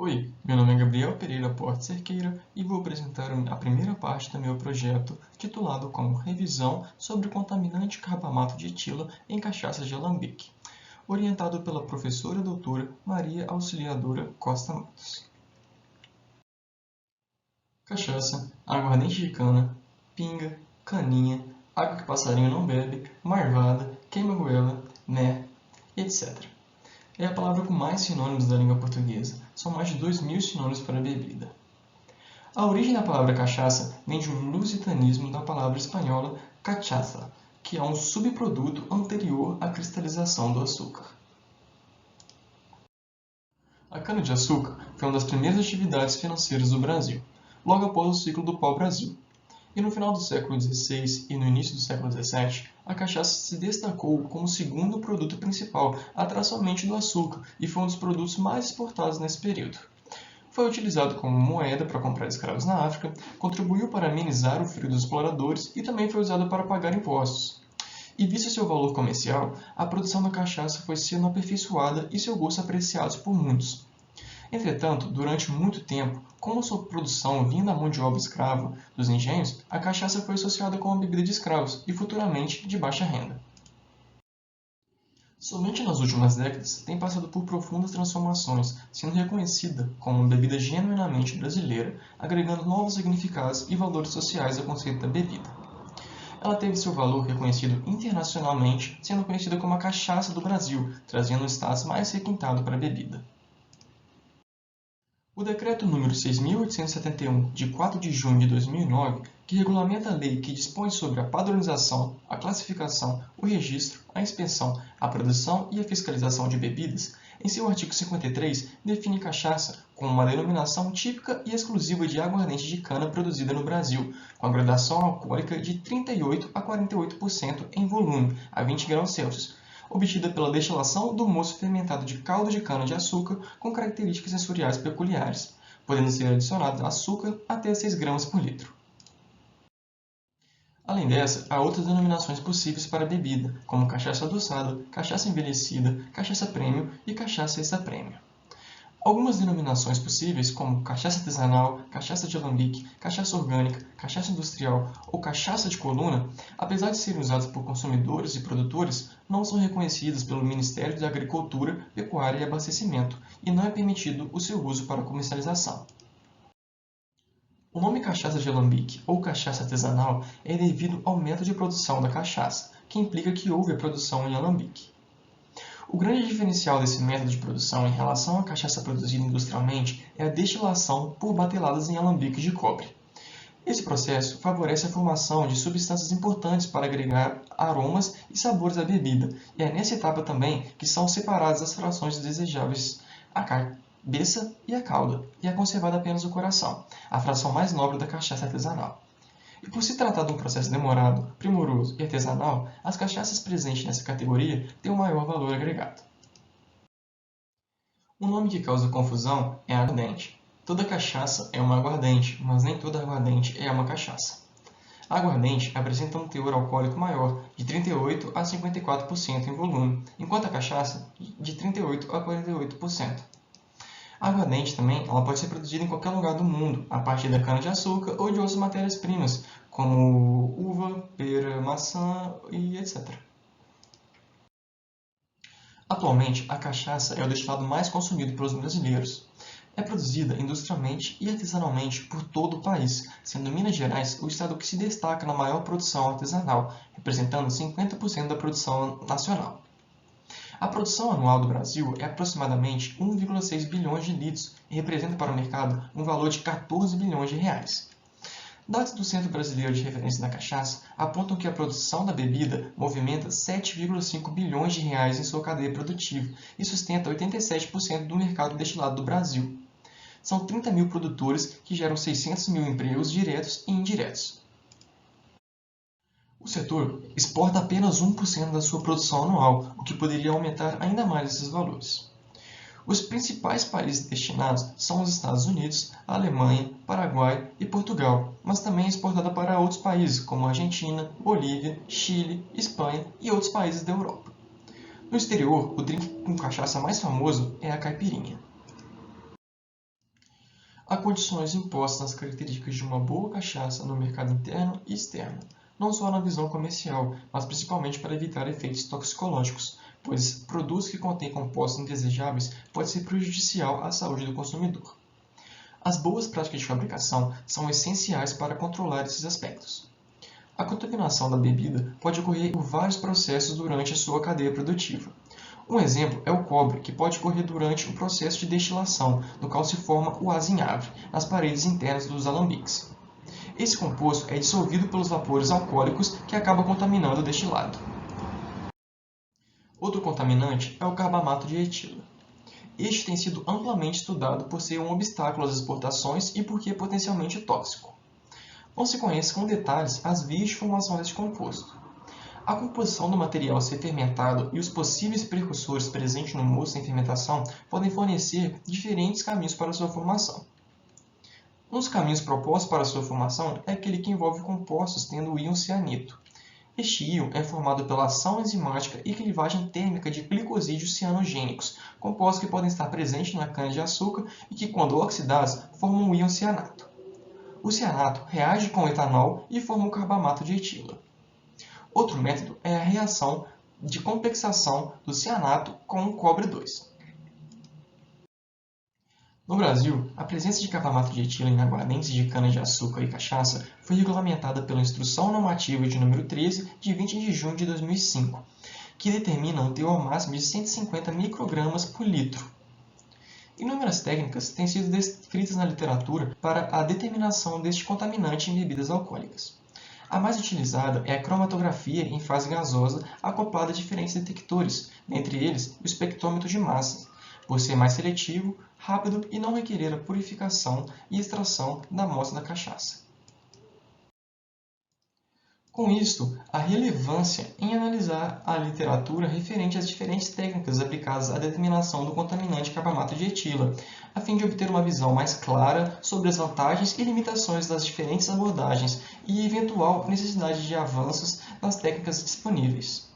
Oi, meu nome é Gabriel Pereira Porto Cerqueira e vou apresentar a primeira parte do meu projeto, titulado como Revisão sobre o contaminante carbamato de etila em cachaças de alambique, orientado pela professora doutora Maria Auxiliadora Costa Matos. Cachaça, aguardente de cana, pinga, caninha, água que passarinho não bebe, marvada, queima-goela, né, etc. É a palavra com mais sinônimos da língua portuguesa. São mais de 2.000 sinônimos para bebida. A origem da palavra cachaça vem de um lusitanismo da palavra espanhola cachaça, que é um subproduto anterior à cristalização do açúcar. A cana-de-açúcar foi uma das primeiras atividades financeiras do Brasil, logo após o ciclo do pau-brasil. E no final do século XVI e no início do século XVII, a cachaça se destacou como o segundo produto principal, atrás somente do açúcar, e foi um dos produtos mais exportados nesse período. Foi utilizado como moeda para comprar escravos na África, contribuiu para amenizar o frio dos exploradores e também foi usado para pagar impostos. E visto seu valor comercial, a produção da cachaça foi sendo aperfeiçoada e seu gosto apreciado por muitos. Entretanto, durante muito tempo, como sua produção vinha da mão de obra escrava dos engenhos, a cachaça foi associada com a bebida de escravos e, futuramente, de baixa renda. Somente nas últimas décadas tem passado por profundas transformações, sendo reconhecida como uma bebida genuinamente brasileira, agregando novos significados e valores sociais ao conceito da bebida. Ela teve seu valor reconhecido internacionalmente, sendo conhecida como a cachaça do Brasil, trazendo um status mais requintado para a bebida. O Decreto nº 6.871, de 4 de junho de 2009, que regulamenta a lei que dispõe sobre a padronização, a classificação, o registro, a inspeção, a produção e a fiscalização de bebidas, em seu artigo 53, define cachaça como uma denominação típica e exclusiva de aguardente de cana produzida no Brasil, com a graduação alcoólica de 38 a 48% em volume, a 20 graus Celsius, obtida pela destilação do moço fermentado de caldo de cana-de-açúcar com características sensoriais peculiares, podendo ser adicionado açúcar até 6 gramas por litro. Além dessa, há outras denominações possíveis para a bebida, como cachaça adoçada, cachaça envelhecida, cachaça premium e cachaça extra premium. Algumas denominações possíveis, como cachaça artesanal, cachaça de alambique, cachaça orgânica, cachaça industrial ou cachaça de coluna, apesar de serem usadas por consumidores e produtores, não são reconhecidas pelo Ministério da Agricultura, Pecuária e Abastecimento e não é permitido o seu uso para comercialização. O nome cachaça de alambique ou cachaça artesanal é devido ao método de produção da cachaça, que implica que houve a produção em alambique. O grande diferencial desse método de produção em relação à cachaça produzida industrialmente é a destilação por bateladas em alambiques de cobre. Esse processo favorece a formação de substâncias importantes para agregar aromas e sabores à bebida, e é nessa etapa também que são separadas as frações desejáveis, a cabeça e a cauda, e é conservado apenas o coração, a fração mais nobre da cachaça artesanal. E por se tratar de um processo demorado, primoroso e artesanal, as cachaças presentes nessa categoria têm um maior valor agregado. Um nome que causa confusão é aguardente. Toda cachaça é uma aguardente, mas nem toda aguardente é uma cachaça. A aguardente apresenta um teor alcoólico maior, de 38 a 54% em volume, enquanto a cachaça de 38 a 48%. A aguardente também ela pode ser produzida em qualquer lugar do mundo, a partir da cana-de-açúcar ou de outras matérias-primas, como uva, pera, maçã e etc. Atualmente, a cachaça é o destilado mais consumido pelos brasileiros. É produzida industrialmente e artesanalmente por todo o país, sendo Minas Gerais o estado que se destaca na maior produção artesanal, representando 50% da produção nacional. A produção anual do Brasil é aproximadamente 1,6 bilhões de litros e representa para o mercado um valor de 14 bilhões de reais. Dados do Centro Brasileiro de Referência da Cachaça apontam que a produção da bebida movimenta 7,5 bilhões de reais em sua cadeia produtiva e sustenta 87% do mercado destilado do Brasil. São 30 mil produtores que geram 600 mil empregos diretos e indiretos. O setor exporta apenas 1% da sua produção anual, o que poderia aumentar ainda mais esses valores. Os principais países destinados são os Estados Unidos, a Alemanha, Paraguai e Portugal, mas também é exportada para outros países como Argentina, Bolívia, Chile, Espanha e outros países da Europa. No exterior, o drink com cachaça mais famoso é a caipirinha. Há condições impostas nas características de uma boa cachaça no mercado interno e externo, não só na visão comercial, mas principalmente para evitar efeitos toxicológicos, pois produtos que contêm compostos indesejáveis pode ser prejudicial à saúde do consumidor. As boas práticas de fabricação são essenciais para controlar esses aspectos. A contaminação da bebida pode ocorrer por vários processos durante a sua cadeia produtiva. Um exemplo é o cobre, que pode ocorrer durante o processo de destilação, no qual se forma o azinhavre nas paredes internas dos alambiques. Esse composto é dissolvido pelos vapores alcoólicos que acaba contaminando o destilado. Outro contaminante é o carbamato de etila. Este tem sido amplamente estudado por ser um obstáculo às exportações e porque é potencialmente tóxico. Não se conhece com detalhes as vias de formação deste composto. A composição do material ser fermentado e os possíveis precursores presentes no mosto em fermentação podem fornecer diferentes caminhos para sua formação. Um dos caminhos propostos para sua formação é aquele que envolve compostos tendo o íon cianeto. Este íon é formado pela ação enzimática e clivagem térmica de glicosídeos cianogênicos, compostos que podem estar presentes na cana-de-açúcar e que, quando oxidados, formam o íon cianato. O cianato reage com o etanol e forma o carbamato de etila. Outro método é a reação de complexação do cianato com o cobre 2. No Brasil, a presença de carbamato de etila em aguardentes de cana-de-açúcar e cachaça foi regulamentada pela Instrução Normativa de número 13, de 20 de junho de 2005, que determina um teor máximo de 150 microgramas por litro. Inúmeras técnicas têm sido descritas na literatura para a determinação deste contaminante em bebidas alcoólicas. A mais utilizada é a cromatografia em fase gasosa acoplada a diferentes detectores, dentre eles o espectrômetro de massa, por ser mais seletivo, rápido e não requerer a purificação e extração da amostra da cachaça. Com isto, a relevância em analisar a literatura referente às diferentes técnicas aplicadas à determinação do contaminante carbamato de etila, a fim de obter uma visão mais clara sobre as vantagens e limitações das diferentes abordagens e eventual necessidade de avanços nas técnicas disponíveis.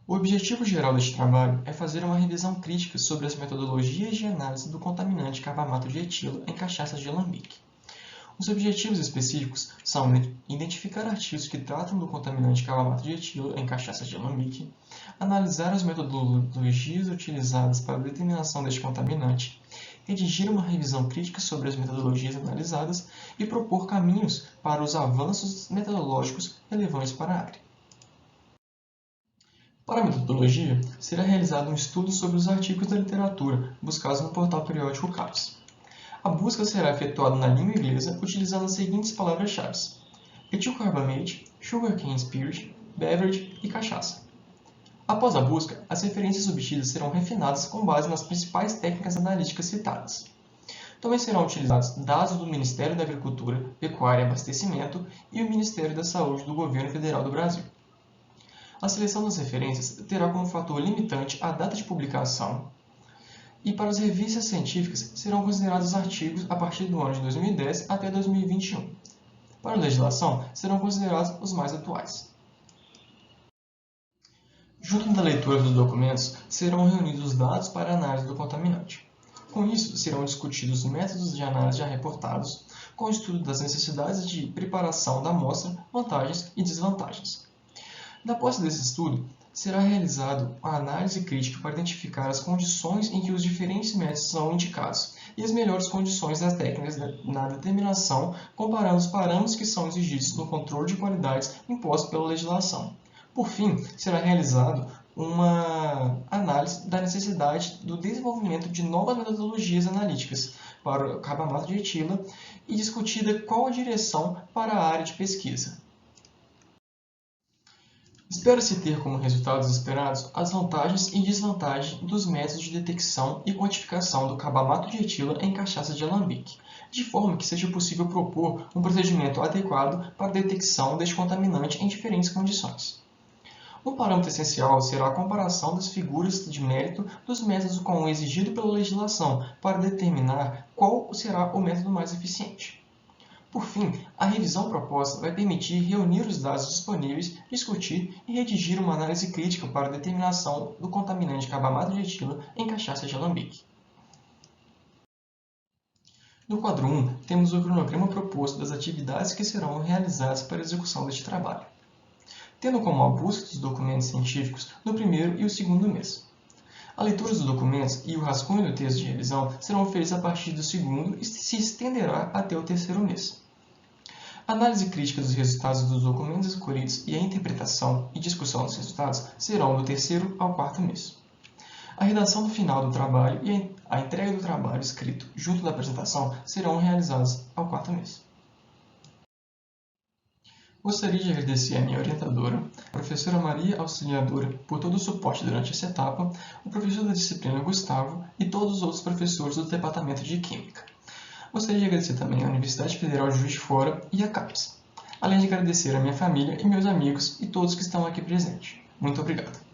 O objetivo geral deste trabalho é fazer uma revisão crítica sobre as metodologias de análise do contaminante carbamato de etila em cachaças de alambique. Os objetivos específicos são identificar artigos que tratam do contaminante carbamato de etila em cachaças de alambique, analisar as metodologias utilizadas para a determinação deste contaminante, redigir uma revisão crítica sobre as metodologias analisadas e propor caminhos para os avanços metodológicos relevantes para a área. Para a metodologia, será realizado um estudo sobre os artigos da literatura buscados no portal periódico CAPES. A busca será efetuada na língua inglesa utilizando as seguintes palavras-chave: etilcarbamate, sugarcane spirit, beverage e cachaça. Após a busca, as referências obtidas serão refinadas com base nas principais técnicas analíticas citadas. Também serão utilizados dados do Ministério da Agricultura, Pecuária e Abastecimento e o Ministério da Saúde do Governo Federal do Brasil. A seleção das referências terá como fator limitante a data de publicação, e para as revistas científicas serão considerados artigos a partir do ano de 2010 até 2021. Para a legislação, serão considerados os mais atuais. Junto da leitura dos documentos, serão reunidos os dados para a análise do contaminante. Com isso, serão discutidos os métodos de análise já reportados, com o estudo das necessidades de preparação da amostra, vantagens e desvantagens. Na posse desse estudo, será realizada a análise crítica para identificar as condições em que os diferentes métodos são indicados e as melhores condições das técnicas na determinação, comparando os parâmetros que são exigidos no controle de qualidades imposto pela legislação. Por fim, será realizado uma análise da necessidade do desenvolvimento de novas metodologias analíticas para o carbamato de etila e discutida qual a direção para a área de pesquisa. Espera-se ter como resultados esperados as vantagens e desvantagens dos métodos de detecção e quantificação do carbamato de etila em cachaça de alambique, de forma que seja possível propor um procedimento adequado para a detecção deste contaminante em diferentes condições. Um parâmetro essencial será a comparação das figuras de mérito dos métodos com o exigido pela legislação para determinar qual será o método mais eficiente. Por fim, a revisão proposta vai permitir reunir os dados disponíveis, discutir e redigir uma análise crítica para a determinação do contaminante carbamato de etila em cachaça de alambique. No quadro 1, temos o cronograma proposto das atividades que serão realizadas para a execução deste trabalho, tendo como a busca dos documentos científicos no primeiro e o segundo mês. A leitura dos documentos e o rascunho do texto de revisão serão feitos a partir do segundo e se estenderá até o terceiro mês. A análise crítica dos resultados dos documentos escolhidos e a interpretação e discussão dos resultados serão do terceiro ao quarto mês. A redação do final do trabalho e a entrega do trabalho escrito junto da apresentação serão realizadas ao quarto mês. Gostaria de agradecer à minha orientadora, a professora Maria Auxiliadora, por todo o suporte durante essa etapa, o professor da disciplina Gustavo e todos os outros professores do Departamento de Química. Gostaria de agradecer também à Universidade Federal de Juiz de Fora e à CAPES, além de agradecer à minha família e meus amigos e todos que estão aqui presentes. Muito obrigado.